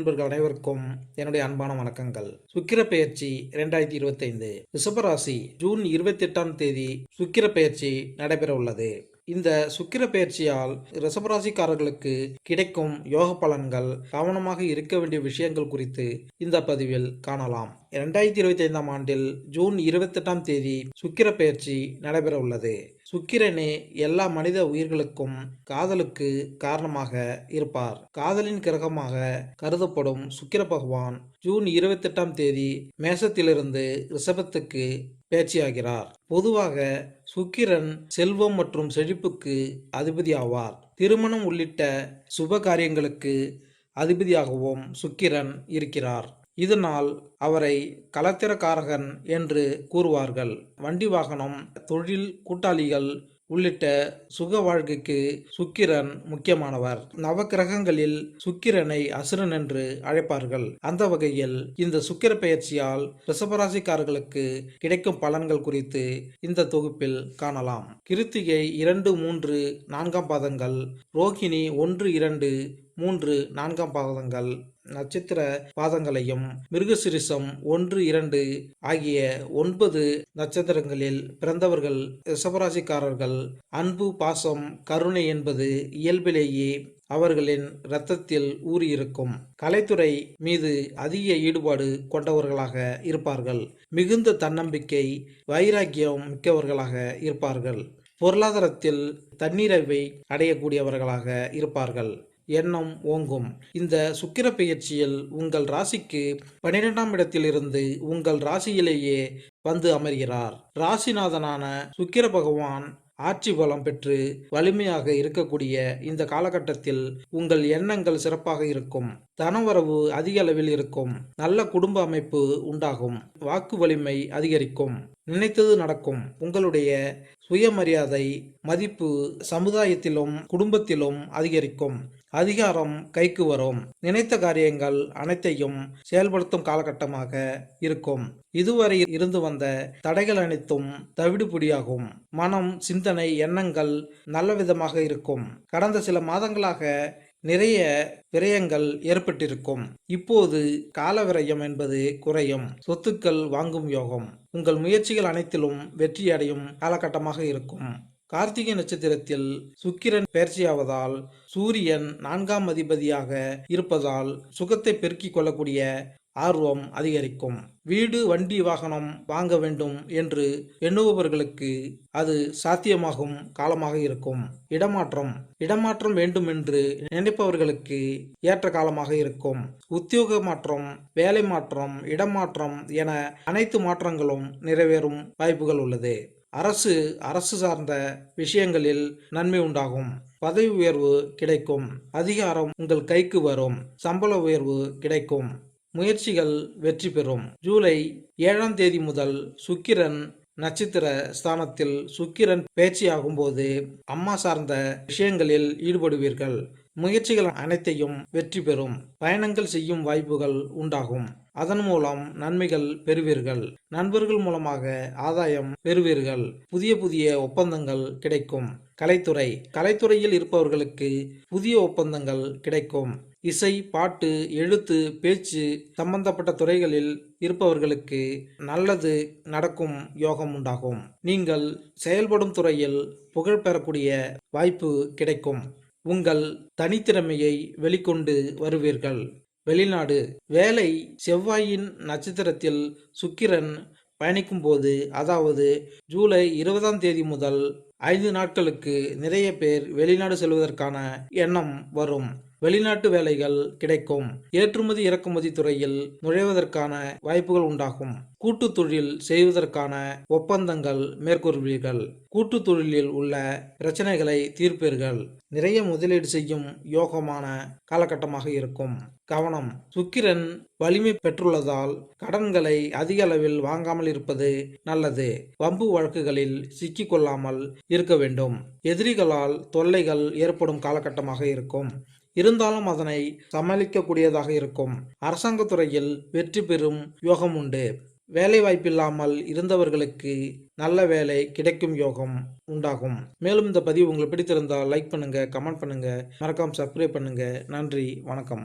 நண்பர்கள் அனைவருக்கும் என்னுடைய அன்பான வணக்கங்கள். சுக்கிர பெயர்ச்சி 2025 ரிஷபராசி ஜூன் 28ஆம் தேதி சுக்கிர பெயர்ச்சி நடைபெற உள்ளது. இந்த சுக்கிர பெயர்ச்சியால் ரிஷபராசிக்காரர்களுக்கு கிடைக்கும் யோக பலன்கள், கவனமாக இருக்க வேண்டிய விஷயங்கள் குறித்து இந்த பதிவில் காணலாம். 2025ஆம் ஆண்டில் ஜூன் 28ஆம் தேதி சுக்கிர பெயர்ச்சி நடைபெற உள்ளது. சுக்கிரனே எல்லா மனித உயிர்களுக்கும் காதலுக்கு காரணமாக இருப்பார். காதலின் கிரகமாக கருதப்படும் சுக்கிர பகவான் ஜூன் 28ஆம் தேதி மேசத்திலிருந்து ரிஷபத்துக்கு பேச்சியாகிறார். பொதுவாக சுக்கிரன் செல்வம் மற்றும் செழிப்புக்கு அதிபதி ஆவார். திருமணம் உள்ளிட்ட சுப காரியங்களுக்கு அதிபதியாகவும் சுக்கிரன் இருக்கிறார். இதனால் அவரை கலத்திரக்காரகன் என்று கூறுவார்கள். வண்டி வாகனம், தொழில், கூட்டாளிகள் உள்ளிட்ட சுக வாழ்க்கைக்கு சுக்கிரன் முக்கியமானவர். நவக்கிரகங்களில் சுக்கிரனை அசுரன் என்று அழைப்பார்கள். அந்த வகையில் இந்த சுக்கிர பெயர்ச்சியால் ரிஷபராசிக்காரர்களுக்கு கிடைக்கும் பலன்கள் குறித்து இந்த தொகுப்பில் காணலாம். கிருத்திகை 2, 3, 4 பாதங்கள், ரோகிணி 1, 2, 3, 4 பாதங்கள் நட்சத்திர பாதங்களையும், மிருகசிரிசம் 1, 2 ஆகிய 9 நட்சத்திரங்களில் பிறந்தவர்கள் ரிஷபராசிக்காரர்கள் அன்பு, பாசம், கருணை என்பது இயல்பிலேயே அவர்களின் இரத்தத்தில் ஊறியிருக்கும். கலைத்துறை மீது அதிக ஈடுபாடு கொண்டவர்களாக இருப்பார்கள். மிகுந்த தன்னம்பிக்கை, வைராக்கியம் மிக்கவர்களாக இருப்பார்கள். பொருளாதாரத்தில் தன்னிறைவை அடையக்கூடியவர்களாக இருப்பார்கள். எண்ணம் ஓங்கும். இந்த சுக்கிர பெயர்ச்சியில் உங்கள் ராசிக்கு 12ஆம் இடத்திலிருந்து உங்கள் ராசியிலேயே வந்து அமர்கிறார். ராசிநாதனான சுக்கிர பகவான் ஆட்சி பலம் பெற்று வலிமையாக இருக்கக்கூடிய இந்த காலகட்டத்தில் உங்கள் எண்ணங்கள் சிறப்பாக இருக்கும். தனவரவு அதிக அளவில் இருக்கும். நல்ல குடும்ப அமைப்பு உண்டாகும். வாக்கு வலிமை அதிகரிக்கும். நினைத்தது நடக்கும். உங்களுடைய சுயமரியாதை, மதிப்பு சமுதாயத்திலும் குடும்பத்திலும் அதிகரிக்கும். அதிகாரம் கைக்கு வரும். நினைத்த காரியங்கள் அனைத்தையும் செயல்படுத்தும் காலகட்டமாக இருக்கும். இதுவரை இருந்து வந்த தடைகள் அனைத்தும் தவிடுபொடியாகும். மனம், சிந்தனை, எண்ணங்கள் நல்ல விதமாக இருக்கும். கடந்த சில மாதங்களாக நிறைய விரயங்கள் ஏற்பட்டிருக்கும். இப்போது கால விரயம் என்பது குறையும். சொத்துக்கள் வாங்கும் யோகம். உங்கள் முயற்சிகள் அனைத்திலும் வெற்றி அடையும் காலகட்டமாக இருக்கும். கார்த்திகை நட்சத்திரத்தில் சுக்கிரன் பெயர்ச்சியாவதால் சூரியன் 4ஆம் அதிபதியாக இருப்பதால் சுகத்தை பெருக்கிக் கொள்ளக்கூடிய ஆர்வம் அதிகரிக்கும். வீடு, வண்டி, வாகனம் வாங்க வேண்டும் என்று எண்ணுபவர்களுக்கு அது சாத்தியமாகும் காலமாக இருக்கும். இடமாற்றம் வேண்டும் என்று நினைப்பவர்களுக்கு ஏற்ற காலமாக இருக்கும். உத்தியோக மாற்றம், வேலை மாற்றம், இடமாற்றம் என அனைத்து மாற்றங்களும் நிறைவேறும் வாய்ப்புகள் உள்ளது. அரசு சார்ந்த விஷயங்களில் நன்மை உண்டாகும். பதவி உயர்வு கிடைக்கும். அதிகாரம் உங்கள் கைக்கு வரும். சம்பள உயர்வு கிடைக்கும். முயற்சிகள் வெற்றி பெறும். ஜூலை 7ஆம் தேதி முதல் சுக்கிரன் நட்சத்திர ஸ்தானத்தில் சுக்கிரன் பேச்சியாகும் போது அம்மா சார்ந்த விஷயங்களில் ஈடுபடுவீர்கள். முயற்சிகள் அனைத்தையும் வெற்றி பெறும். பயணங்கள் செய்யும் வாய்ப்புகள் உண்டாகும். அதன் மூலம் நன்மைகள் பெறுவீர்கள். நண்பர்கள் மூலமாக ஆதாயம் பெறுவீர்கள். புதிய ஒப்பந்தங்கள் கிடைக்கும். கலைத்துறையில் இருப்பவர்களுக்கு புதிய ஒப்பந்தங்கள் கிடைக்கும். இசை, பாட்டு, எழுத்து, பேச்சு சம்பந்தப்பட்ட துறைகளில் இருப்பவர்களுக்கு நல்லது நடக்கும் யோகம் உண்டாகும். நீங்கள் செயல்படும் துறையில் புகழ் பெறக்கூடிய வாய்ப்பு கிடைக்கும். உங்கள் தனித்திறமையை வெளிக்கொண்டு வருவீர்கள். வெளிநாடு வேலை. செவ்வாயின் நட்சத்திரத்தில் சுக்கிரன் பயணிக்கும் போது, அதாவது ஜூலை 20ஆம் தேதி முதல் 5 நாட்களுக்கு நிறைய பேர் வெளிநாடு செல்வதற்கான எண்ணம் வரும். வெளிநாட்டு வேலைகள் கிடைக்கும். ஏற்றுமதி இறக்குமதி துறையில் நுழைவதற்கான வாய்ப்புகள் உண்டாகும். கூட்டு தொழில் செய்வதற்கான ஒப்பந்தங்கள் மேற்கொள்வீர்கள். கூட்டு தொழிலில் உள்ள பிரச்சனைகளை தீர்ப்பீர்கள். நிறைய முதலீடு செய்யும் யோகமான காலகட்டமாக இருக்கும். கவனம். சுக்கிரன் வலிமை பெற்றுள்ளதால் கடன்களை அதிக அளவில் வாங்காமல் இருப்பது நல்லது. வம்பு வழக்குகளில் சிக்கிக்கொள்ளாமல் இருக்க வேண்டும். எதிரிகளால் தொல்லைகள் ஏற்படும் காலகட்டமாக இருக்கும். இருந்தாலும் அதனை சமாளிக்கக்கூடியதாக இருக்கும். அரசாங்க துறையில் வெற்றி பெறும் யோகம் உண்டு. வேலை வாய்ப்பில்லாமல் இருந்தவர்களுக்கு நல்ல வேலை கிடைக்கும் யோகம் உண்டாகும். மேலும் இந்த பதிவு உங்களுக்கு பிடித்திருந்தால் லைக் பண்ணுங்க, கமெண்ட் பண்ணுங்க, மறக்காம சப்ஸ்கிரைப் பண்ணுங்க. நன்றி, வணக்கம்.